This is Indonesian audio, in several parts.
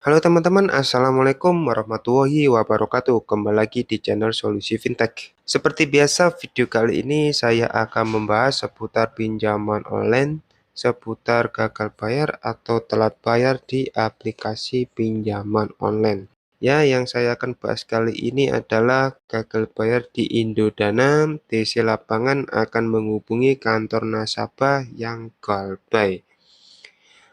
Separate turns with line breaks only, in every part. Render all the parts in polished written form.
Halo teman-teman, Assalamualaikum warahmatullahi wabarakatuh. Kembali lagi di channel Solusi Fintech. Seperti biasa, video kali ini saya akan membahas seputar pinjaman online, seputar gagal bayar atau telat bayar di aplikasi pinjaman online. Ya, yang saya akan bahas kali ini adalah gagal bayar di Indodana. DC Lapangan akan menghubungi kantor nasabah yang galbay.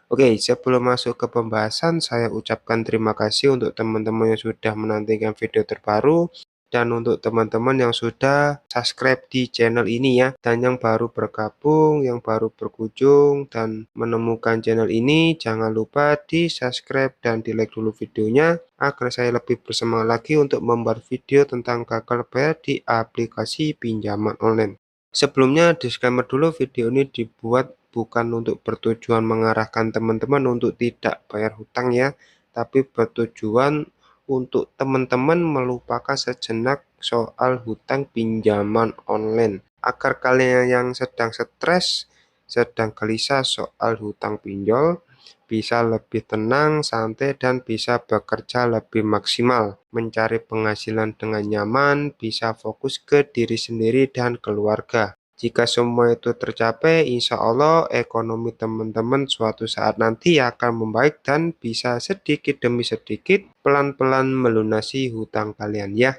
Oke, sebelum masuk ke pembahasan, saya ucapkan terima kasih untuk teman-teman yang sudah menantikan video terbaru dan untuk teman-teman yang sudah subscribe di channel ini ya, dan yang baru bergabung, yang baru berkunjung dan menemukan channel ini, jangan lupa di subscribe dan di like dulu videonya agar saya lebih bersemangat lagi untuk membuat video tentang gagal bayar di aplikasi pinjaman online. Sebelumnya disclaimer dulu, video ini dibuat bukan untuk bertujuan mengarahkan teman-teman untuk tidak bayar hutang ya, tapi bertujuan untuk teman-teman melupakan sejenak soal hutang pinjaman online. Agar kalian yang sedang stres, sedang gelisah soal hutang pinjol, bisa lebih tenang, santai, dan bisa bekerja lebih maksimal, mencari penghasilan dengan nyaman, bisa fokus ke diri sendiri dan keluarga. Jika semua itu tercapai, insya Allah ekonomi teman-teman suatu saat nanti akan membaik dan bisa sedikit demi sedikit pelan-pelan melunasi hutang kalian ya.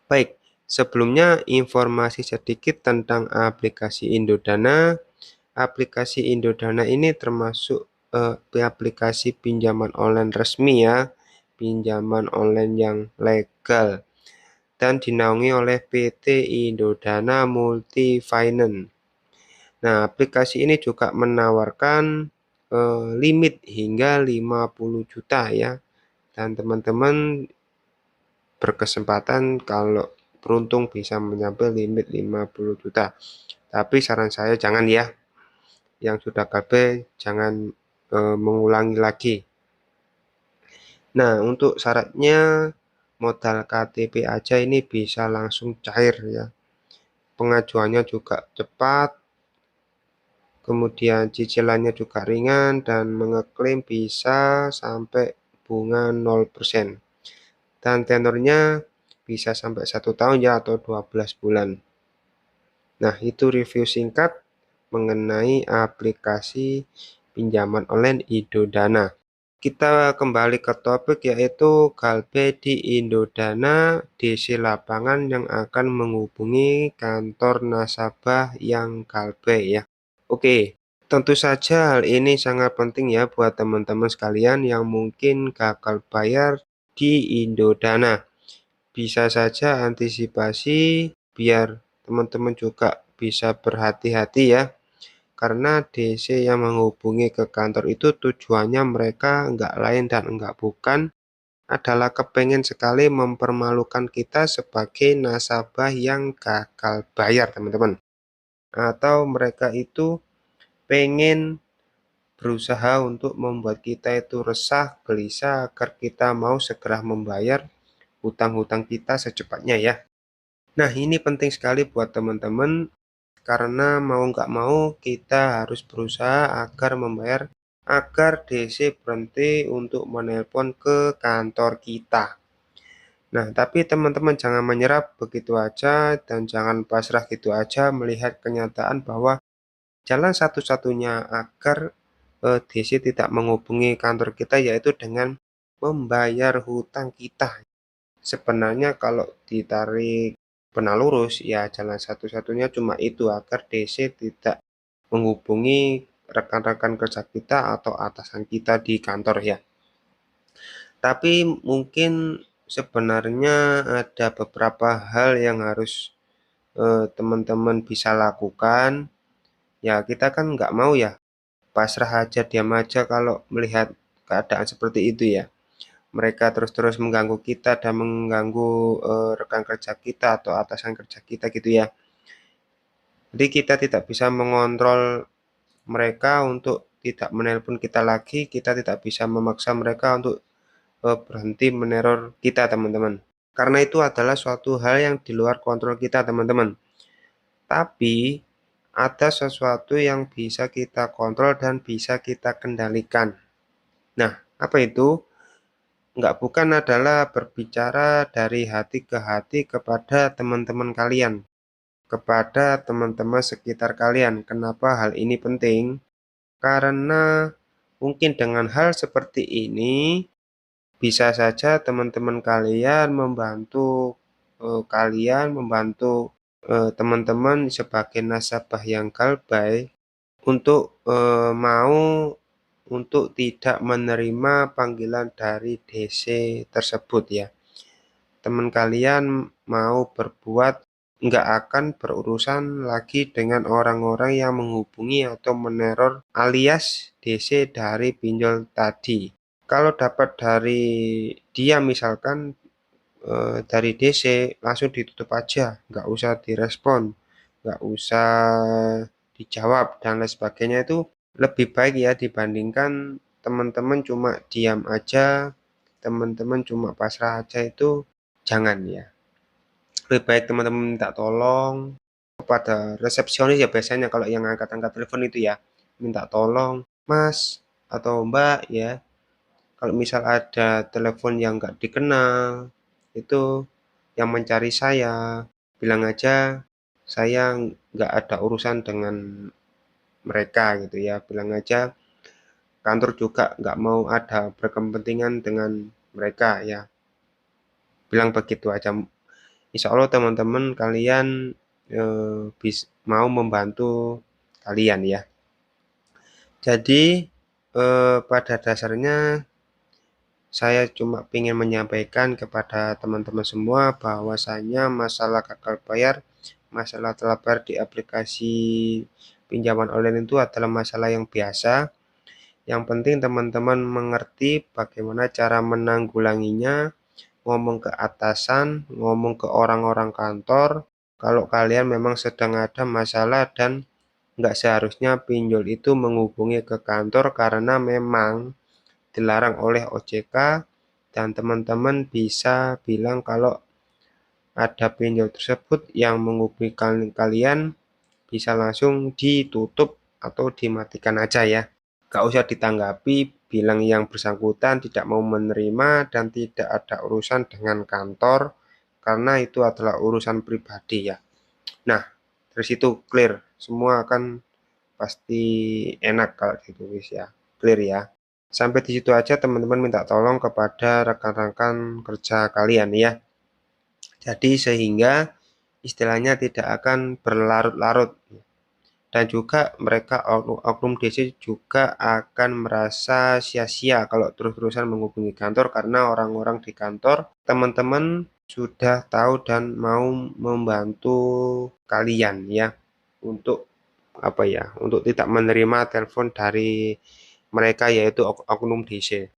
Baik, sebelumnya informasi sedikit tentang aplikasi Indodana. Aplikasi Indodana ini termasuk aplikasi pinjaman online resmi ya, pinjaman online yang legal dan dinaungi oleh PT Indodana Multi Finance. Nah, aplikasi ini juga menawarkan limit hingga 50 juta ya, dan teman-teman berkesempatan kalau beruntung bisa mencapai limit 50 juta. Tapi saran saya jangan ya, yang sudah KB jangan mengulangi lagi. Nah, untuk syaratnya modal KTP aja ini bisa langsung cair ya. Pengajuannya juga cepat, kemudian cicilannya juga ringan dan mengeklaim bisa sampai bunga 0%. Dan tenornya bisa sampai 1 tahun ya, atau 12 bulan. Nah, itu review singkat mengenai aplikasi pinjaman online Indodana. Kita kembali ke topik, yaitu galbay di Indodana, DC lapangan yang akan menghubungi kantor nasabah yang galbay ya. Oke, tentu saja hal ini sangat penting ya buat teman-teman sekalian yang mungkin gagal bayar di Indodana. Bisa saja antisipasi biar teman-teman juga bisa berhati-hati ya. Karena DC yang menghubungi ke kantor itu tujuannya mereka nggak lain dan nggak bukan adalah kepengen sekali mempermalukan kita sebagai nasabah yang gagal bayar teman-teman. Atau mereka itu pengen berusaha untuk membuat kita itu resah, gelisah agar kita mau segera membayar hutang-hutang kita secepatnya ya. Nah, ini penting sekali buat teman-teman karena mau nggak mau kita harus berusaha agar membayar, agar DC berhenti untuk menelpon ke kantor kita. Nah, tapi teman-teman jangan menyerah begitu aja dan jangan pasrah gitu aja melihat kenyataan bahwa jalan satu-satunya agar DC tidak menghubungi kantor kita yaitu dengan membayar hutang kita. Sebenarnya kalau ditarik benang lurus ya jalan satu-satunya cuma itu, agar DC tidak menghubungi rekan-rekan kerja kita atau atasan kita di kantor ya. Tapi mungkin sebenarnya ada beberapa hal yang harus teman-teman bisa lakukan. Ya kita kan nggak mau ya pasrah aja, diam aja kalau melihat keadaan seperti itu ya. Mereka terus-terus mengganggu kita dan mengganggu rekan kerja kita atau atasan kerja kita gitu ya. Jadi kita tidak bisa mengontrol mereka untuk tidak menelpon kita lagi, kita tidak bisa memaksa mereka untuk berhenti meneror kita teman-teman. Karena itu adalah suatu hal yang di luar kontrol kita teman-teman. Tapi ada sesuatu yang bisa kita kontrol dan bisa kita kendalikan. Nah, Apa itu? Bukan adalah berbicara dari hati ke hati kepada teman-teman kalian, kepada teman-teman sekitar kalian. Kenapa hal ini penting? Karena mungkin dengan hal seperti ini bisa saja teman-teman kalian membantu teman-teman sebagai nasabah yang galbay untuk mau untuk tidak menerima panggilan dari DC tersebut ya. Teman kalian mau berbuat nggak akan berurusan lagi dengan orang-orang yang menghubungi atau meneror alias DC dari pinjol tadi. Kalau dapat dari dia misalkan dari DC langsung ditutup aja, nggak usah direspon, nggak usah dijawab dan lain sebagainya, itu lebih baik ya dibandingkan teman-teman cuma diam aja, teman-teman cuma pasrah aja, itu jangan ya. Lebih baik teman-teman minta tolong kepada resepsionis ya, biasanya kalau yang angkat-angkat telepon itu ya, minta tolong Mas atau Mbak ya, kalau misal ada telepon yang nggak dikenal itu yang mencari saya, bilang aja saya nggak ada urusan dengan mereka gitu ya, bilang aja kantor juga nggak mau ada berkepentingan dengan mereka ya, bilang begitu aja. Insya Allah teman-teman kalian mau membantu kalian ya. Jadi pada dasarnya saya cuma ingin menyampaikan kepada teman-teman semua bahwasanya masalah gagal bayar, masalah telat bayar di aplikasi pinjaman online itu adalah masalah yang biasa. Yang penting teman-teman mengerti bagaimana cara menanggulanginya, ngomong ke atasan, ngomong ke orang-orang kantor, kalau kalian memang sedang ada masalah dan nggak seharusnya pinjol itu menghubungi ke kantor karena memang dilarang oleh OJK, dan teman-teman bisa bilang kalau ada pinjol tersebut yang menghubungi kalian bisa langsung ditutup atau dimatikan aja ya. Gak usah ditanggapi, bilang yang bersangkutan tidak mau menerima dan tidak ada urusan dengan kantor karena itu adalah urusan pribadi ya. Nah, dari situ clear, semua akan pasti enak kalau ditulis ya, clear ya. Sampai di situ aja teman-teman, minta tolong kepada rekan-rekan kerja kalian ya. Jadi sehingga istilahnya tidak akan berlarut-larut. Dan juga mereka oknum DC juga akan merasa sia-sia kalau terus-terusan menghubungi kantor, karena orang-orang di kantor teman-teman sudah tahu dan mau membantu kalian ya, untuk apa ya, untuk tidak menerima telepon dari mereka yaitu oknum DC.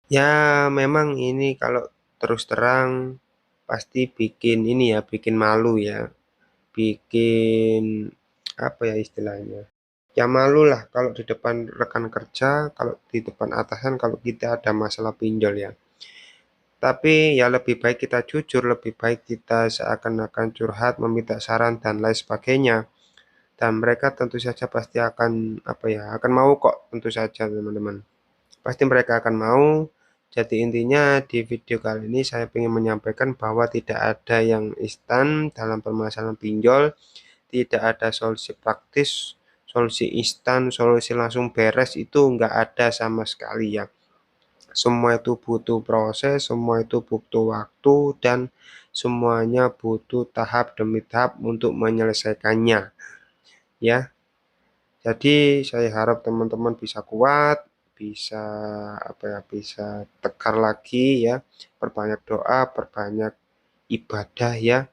Ya memang ini kalau terus terang pasti bikin ini ya, bikin malu ya, bikin apa ya istilahnya, ya malu lah kalau di depan rekan kerja, kalau di depan atasan kalau kita ada masalah pinjol ya. Tapi ya lebih baik kita jujur, lebih baik kita seakan-akan curhat, meminta saran dan lain sebagainya, dan mereka tentu saja pasti akan apa ya, akan mau kok, tentu saja teman-teman, pasti mereka akan mau. Jadi intinya di video kali ini saya ingin menyampaikan bahwa tidak ada yang instan dalam permasalahan pinjol, tidak ada solusi praktis, solusi instan, solusi langsung beres, itu nggak ada sama sekali ya. Semua itu butuh proses, semua itu butuh waktu, dan semuanya butuh tahap demi tahap untuk menyelesaikannya ya. Jadi saya harap teman-teman bisa kuat, bisa apa ya, bisa tegar lagi ya, perbanyak doa, perbanyak ibadah ya,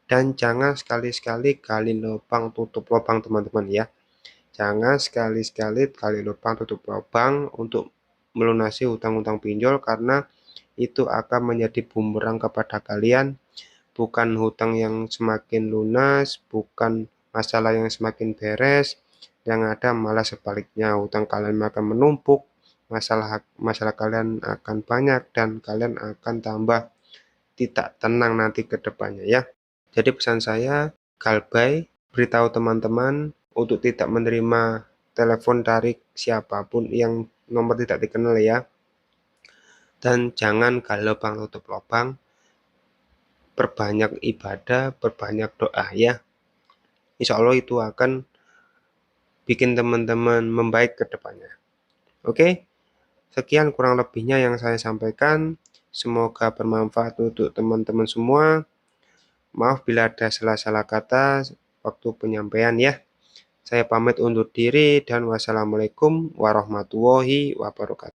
dan jangan sekali-sekali gali lubang tutup lubang teman-teman ya. Jangan sekali-sekali gali lubang tutup lubang untuk melunasi hutang-hutang pinjol, karena itu akan menjadi bumerang kepada kalian. Bukan hutang yang semakin lunas, bukan masalah yang semakin beres, yang ada malah sebaliknya, hutang kalian akan menumpuk, masalah kalian akan banyak, dan kalian akan tambah tidak tenang nanti ke depannya ya. Jadi pesan saya, galbay, beritahu teman-teman untuk tidak menerima telepon dari siapapun yang nomor tidak dikenal ya. Dan jangan galau bang tutup lubang, perbanyak ibadah, perbanyak doa ya. Insya Allah itu akan bikin teman-teman membaik ke depannya. Oke, sekian kurang lebihnya yang saya sampaikan. Semoga bermanfaat untuk teman-teman semua. Maaf bila ada salah-salah kata waktu penyampaian ya. Saya pamit undur diri dan wassalamualaikum warahmatullahi wabarakatuh.